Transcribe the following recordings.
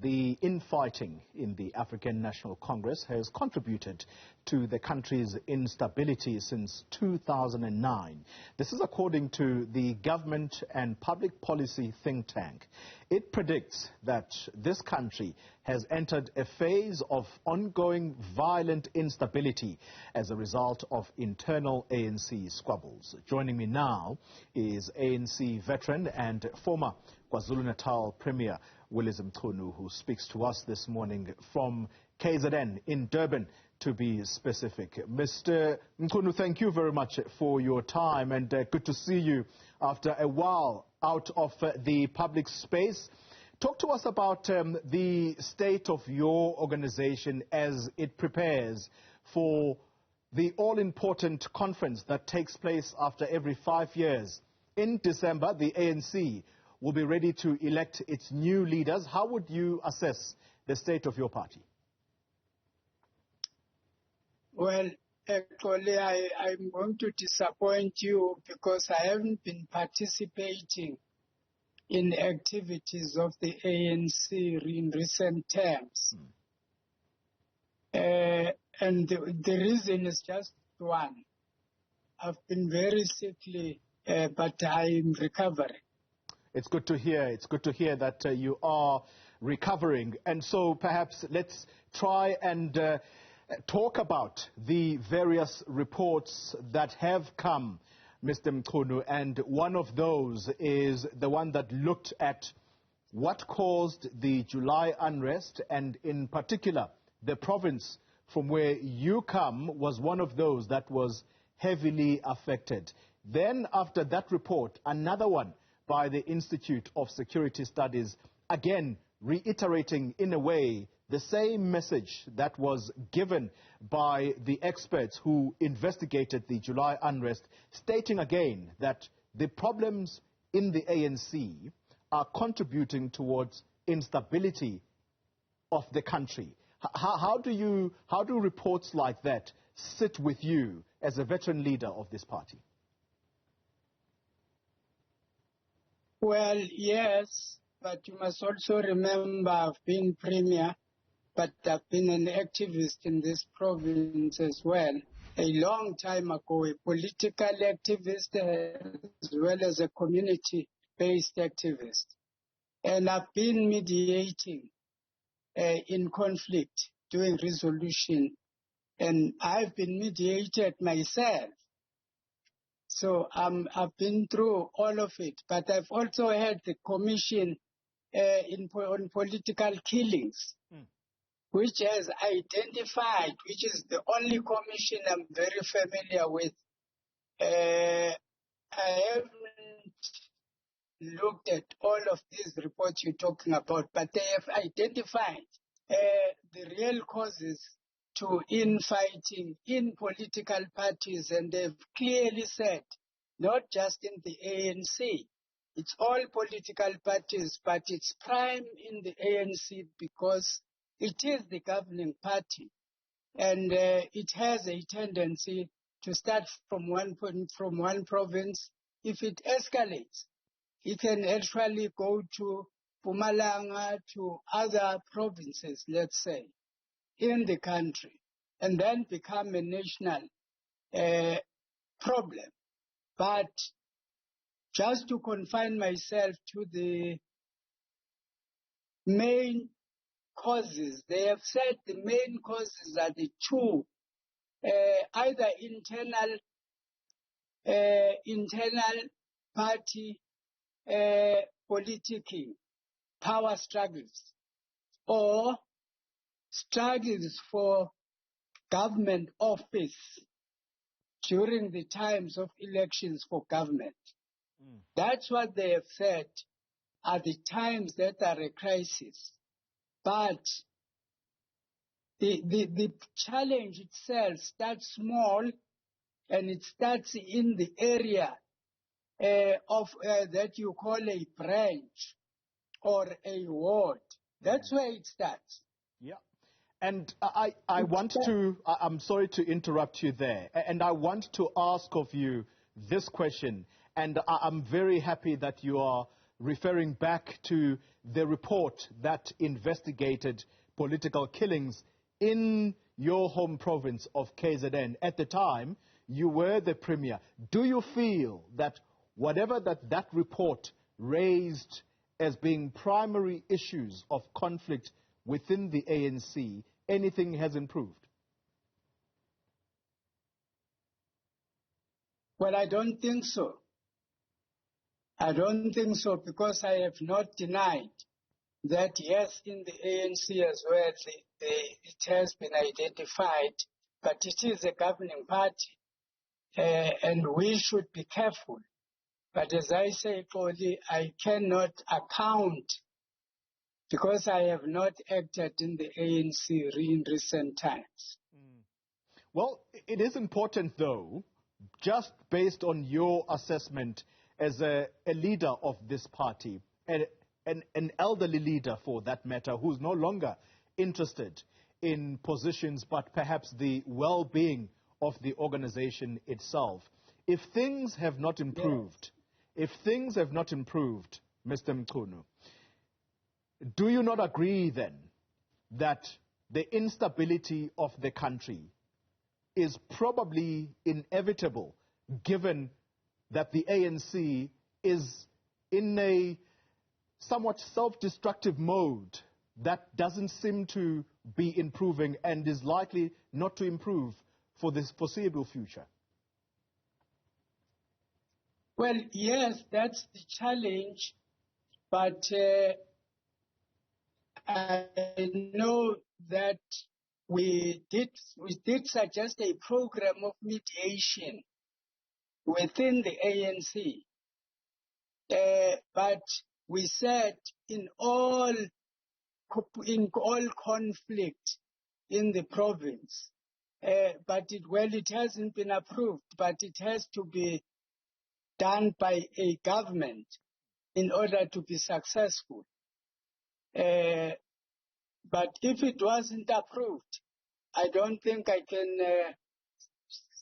The infighting in the African National Congress has contributed to the country's instability since 2009. This is according to the government and public policy think tank. It predicts that this country has entered a phase of ongoing violent instability as a result of internal ANC squabbles. Joining me now is ANC veteran and former KwaZulu-Natal Premier Willies Mchunu, who speaks to us this morning from KZN in Durban, to be specific. Mr. Mchunu, thank you very much for your time, and good to see you after a while out of the public space. Talk to us about the state of your organization as it prepares for the all-important conference that takes place after every 5 years. In December, the ANC will be ready to elect its new leaders. How would you assess the state of your party? Well, actually, I'm going to disappoint you because I haven't been participating in activities of the ANC in recent times. And the reason is just one. I've been very sickly, but I'm recovering. It's good to hear. It's good to hear that you are recovering. And so perhaps let's try and talk about the various reports that have come, Mr. Mchunu. And one of those is the one that looked at what caused the July unrest, and in particular, the province from where you come was one of those that was heavily affected. Then after that report, another one by the Institute of Security Studies, again reiterating in a way the same message that was given by the experts who investigated the July unrest, stating again that the problems in the ANC are contributing towards instability of the country. How do reports like that sit with you as a veteran leader of this party? Well, yes, but you must also remember I've been premier, but I've been an activist in this province as well. A long time ago, a political activist as well as a community-based activist. And I've been mediating in conflict, doing resolution, and I've been mediated myself. So I've been through all of it, but I've also had the commission on political killings, which has identified, which is the only commission I'm very familiar with. I haven't looked at all of these reports you're talking about, but they have identified the real causes to infighting in political parties, and they've clearly said, not just in the ANC, it's all political parties, but it's prime in the ANC because it is the governing party, and it has a tendency to start from one point, from one province. If it escalates, it can actually go to Mpumalanga, to other provinces, let's say, in the country, and then become a national problem. But just to confine myself to the main causes, they have said the main causes are the two, either internal party politicking, power struggles, or struggles for government office during the times of elections for government. That's what they have said are the times that are a crisis. But the challenge itself starts small, and it starts in the area of that you call a branch or a ward. That's where it starts. Yeah. And I want to, I'm sorry to interrupt you there, and I want to ask of you this question, and I'm very happy that you are referring back to the report that investigated political killings in your home province of KZN. At the time, you were the Premier. Do you feel that whatever that report raised as being primary issues of conflict within the ANC, anything has improved? Well, I don't think so. I don't think so, because I have not denied that, yes, in the ANC as well, it has been identified, but it is a governing party, and we should be careful. But as I say, Polly, I cannot account, because I have not acted in the ANC in recent times. Well, it is important, though, just based on your assessment as a leader of this party, an elderly leader for that matter, who's no longer interested in positions but perhaps the well-being of the organization itself. If things have not improved, Mr. Mchunu, do you not agree then that the instability of the country is probably inevitable, given that the ANC is in a somewhat self-destructive mode that doesn't seem to be improving and is likely not to improve for this foreseeable future? Well, yes, that's the challenge, but I know that we did suggest a program of mediation within the ANC, but we said in all conflict in the province, but it hasn't been approved, but it has to be done by a government in order to be successful. But if it wasn't approved, I don't think I can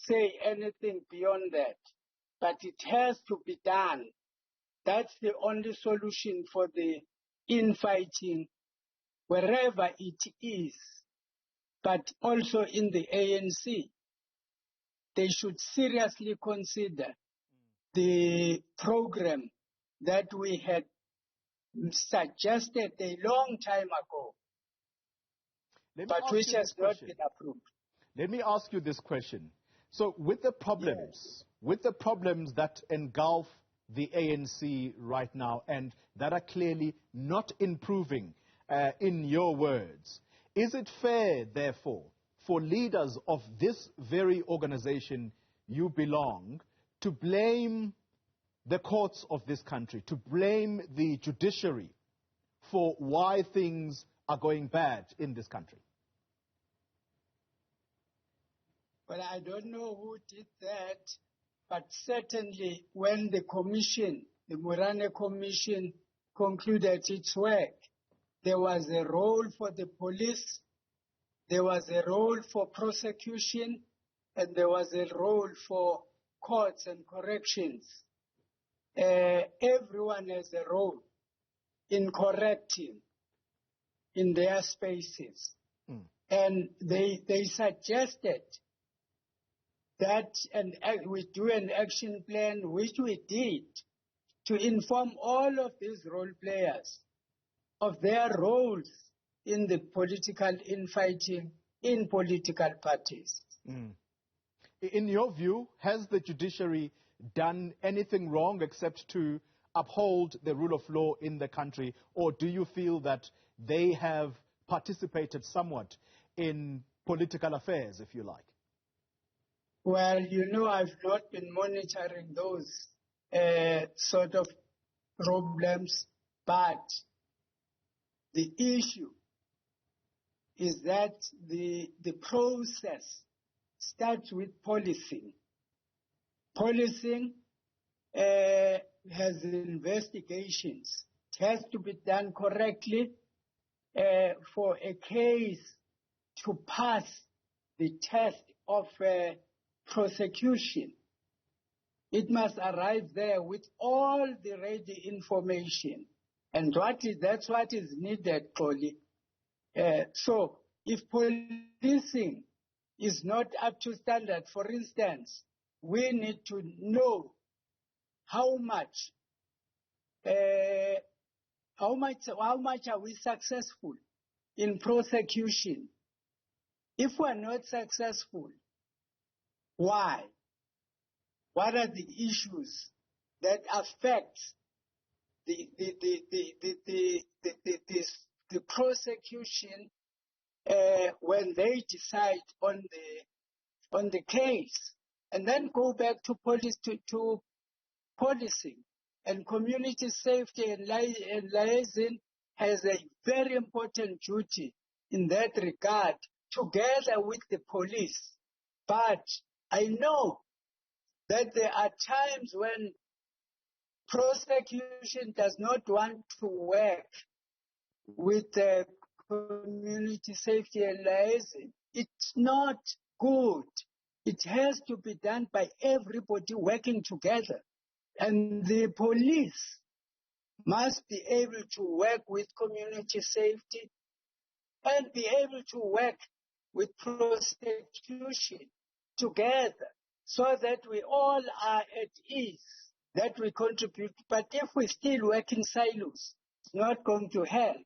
say anything beyond that. But it has to be done. That's the only solution for the infighting, wherever it is. But also in the ANC, they should seriously consider the program that we had suggested a long time ago, but which has not been approved. Let me ask you this question. So with the problems, that engulf the ANC right now and that are clearly not improving, in your words, is it fair, therefore, for leaders of this very organization you belong to blame the courts of this country, to blame the judiciary for why things are going bad in this country? Well, I don't know who did that, but certainly when the commission, the Morane Commission, concluded its work, there was a role for the police, there was a role for prosecution, and there was a role for courts and corrections. Everyone has a role in correcting in their spaces. And they suggested that we do an action plan, which we did, to inform all of these role players of their roles in the political infighting in political parties. In your view, has the judiciary done anything wrong except to uphold the rule of law in the country, or do you feel that they have participated somewhat in political affairs, if you like? Well, I've not been monitoring those sort of problems, but the issue is that the process starts with policing. Policing has investigations. It has to be done correctly for a case to pass the test of prosecution. It must arrive there with all the ready information. And that's what is needed, Xoli. So if policing is not up to standard, for instance, we need to know how much are we successful in prosecution. If we are not successful, why? What are the issues that affect the prosecution when they decide on the case? And then go back to policing. And community safety and liaison has a very important duty in that regard, together with the police. But I know that there are times when prosecution does not want to work with the community safety and liaison. It's not good. It has to be done by everybody working together. And the police must be able to work with community safety and be able to work with prosecution together so that we all are at ease, that we contribute. But if we still work in silos, it's not going to help.